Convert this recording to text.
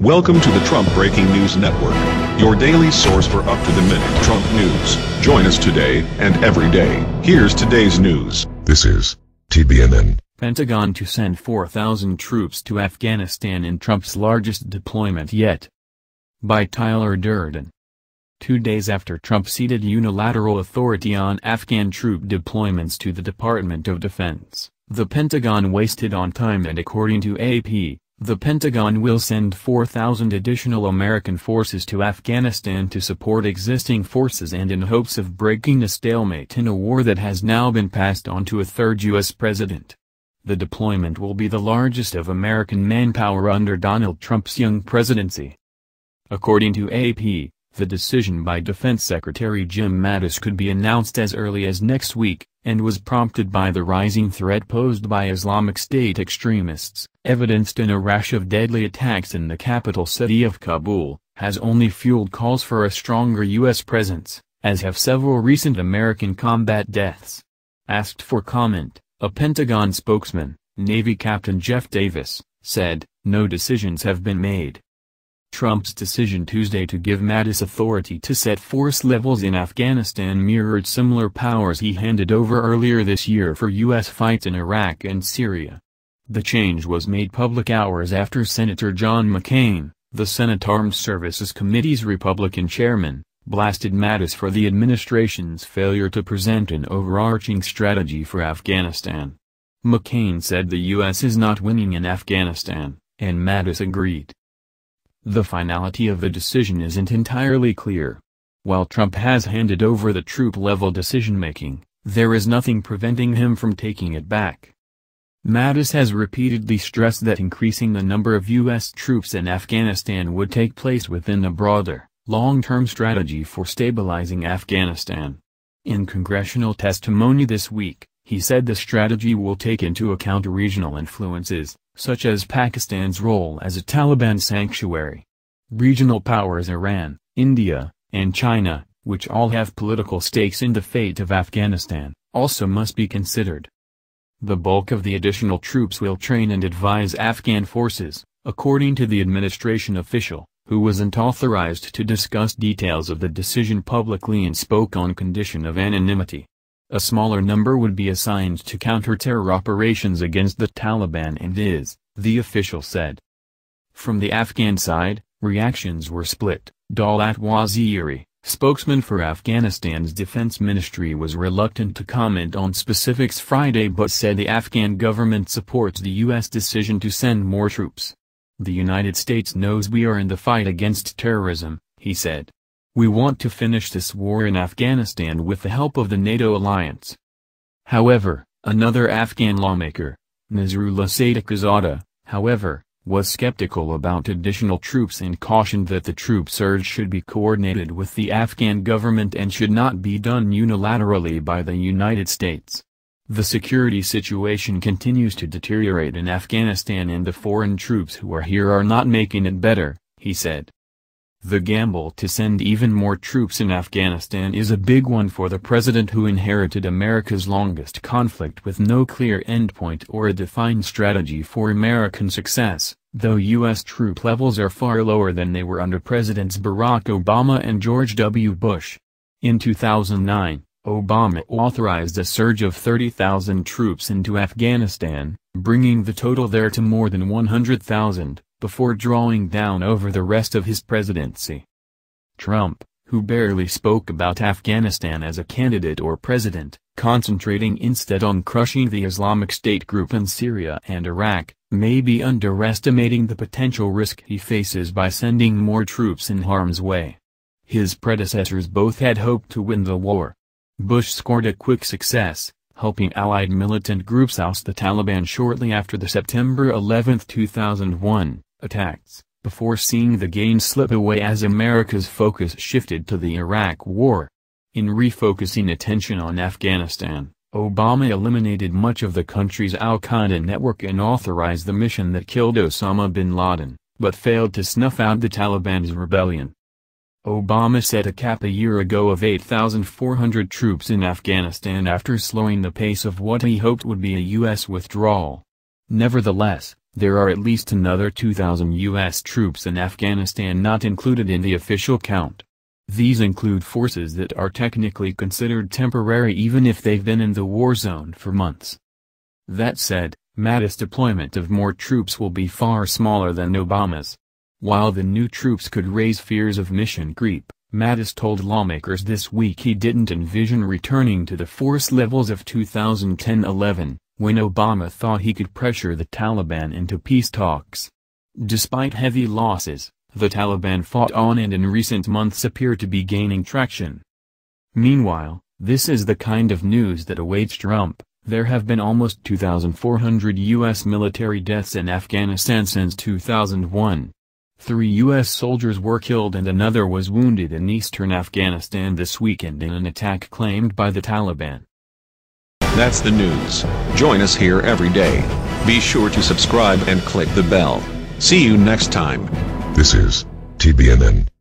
Welcome to the Trump Breaking News Network, your daily source for up-to-the-minute Trump news. Join us today and every day. Here's today's news. This is TBNN. Pentagon to send 4,000 troops to Afghanistan in Trump's largest deployment yet. By Tyler Durden. 2 days after Trump ceded unilateral authority on Afghan troop deployments to the Department of Defense, the Pentagon wasted on time, and according to AP, the Pentagon will send 4,000 additional American forces to Afghanistan to support existing forces and in hopes of breaking a stalemate in a war that has now been passed on to a third U.S. president. The deployment will be the largest of American manpower under Donald Trump's young presidency. According to AP, the decision by Defense Secretary Jim Mattis could be announced as early as next week, and was prompted by the rising threat posed by Islamic State extremists, evidenced in a rash of deadly attacks in the capital city of Kabul, has only fueled calls for a stronger U.S. presence, as have several recent American combat deaths. Asked for comment, a Pentagon spokesman, Navy Captain Jeff Davis, said, "No decisions have been made." Trump's decision Tuesday to give Mattis authority to set force levels in Afghanistan mirrored similar powers he handed over earlier this year for U.S. fights in Iraq and Syria. The change was made public hours after Senator John McCain, the Senate Armed Services Committee's Republican chairman, blasted Mattis for the administration's failure to present an overarching strategy for Afghanistan. McCain said the U.S. is not winning in Afghanistan, and Mattis agreed. The finality of the decision isn't entirely clear. While Trump has handed over the troop-level decision-making, there is nothing preventing him from taking it back. Mattis has repeatedly stressed that increasing the number of U.S. troops in Afghanistan would take place within a broader, long-term strategy for stabilizing Afghanistan. In congressional testimony this week, he said the strategy will take into account regional influences, such as Pakistan's role as a Taliban sanctuary. Regional powers Iran, India, and China, which all have political stakes in the fate of Afghanistan, also must be considered. The bulk of the additional troops will train and advise Afghan forces, according to the administration official, who wasn't authorized to discuss details of the decision publicly and spoke on condition of anonymity. A smaller number would be assigned to counter-terror operations against the Taliban and the official said. From the Afghan side, reactions were split. Daulat Waziri, spokesman for Afghanistan's defense ministry, was reluctant to comment on specifics Friday but said the Afghan government supports the U.S. decision to send more troops. "The United States knows we are in the fight against terrorism," he said. "We want to finish this war in Afghanistan with the help of the NATO alliance." However, another Afghan lawmaker, Nasrullah Sadiqzada, was skeptical about additional troops and cautioned that the troop surge should be coordinated with the Afghan government and should not be done unilaterally by the United States. "The security situation continues to deteriorate in Afghanistan and the foreign troops who are here are not making it better," he said. The gamble to send even more troops in Afghanistan is a big one for the president who inherited America's longest conflict with no clear endpoint or a defined strategy for American success, though U.S. troop levels are far lower than they were under Presidents Barack Obama and George W. Bush. In 2009, Obama authorized a surge of 30,000 troops into Afghanistan, bringing the total there to more than 100,000. Before drawing down over the rest of his presidency. Trump, who barely spoke about Afghanistan as a candidate or president, concentrating instead on crushing the Islamic State group in Syria and Iraq, may be underestimating the potential risk he faces by sending more troops in harm's way. His predecessors both had hoped to win the war. Bush scored a quick success, helping allied militant groups oust the Taliban shortly after the September 11, 2001. Attacks, before seeing the gains slip away as America's focus shifted to the Iraq War. In refocusing attention on Afghanistan, Obama eliminated much of the country's al-Qaeda network and authorized the mission that killed Osama bin Laden, but failed to snuff out the Taliban's rebellion. Obama set a cap a year ago of 8,400 troops in Afghanistan after slowing the pace of what he hoped would be a U.S. withdrawal. Nevertheless, There are at least another 2,000 U.S. troops in Afghanistan not included in the official count. These include forces that are technically considered temporary even if they've been in the war zone for months. That said, Mattis' deployment of more troops will be far smaller than Obama's. While the new troops could raise fears of mission creep, Mattis told lawmakers this week he didn't envision returning to the force levels of 2010-11, when Obama thought he could pressure the Taliban into peace talks. Despite heavy losses, the Taliban fought on and in recent months appear to be gaining traction. Meanwhile, this is the kind of news that awaits Trump. There have been almost 2,400 U.S. military deaths in Afghanistan since 2001. 3 U.S. soldiers were killed and another was wounded in eastern Afghanistan this weekend in an attack claimed by the Taliban. That's the news. Join us here every day. Be sure to subscribe and click the bell. See you next time. This is TBNN.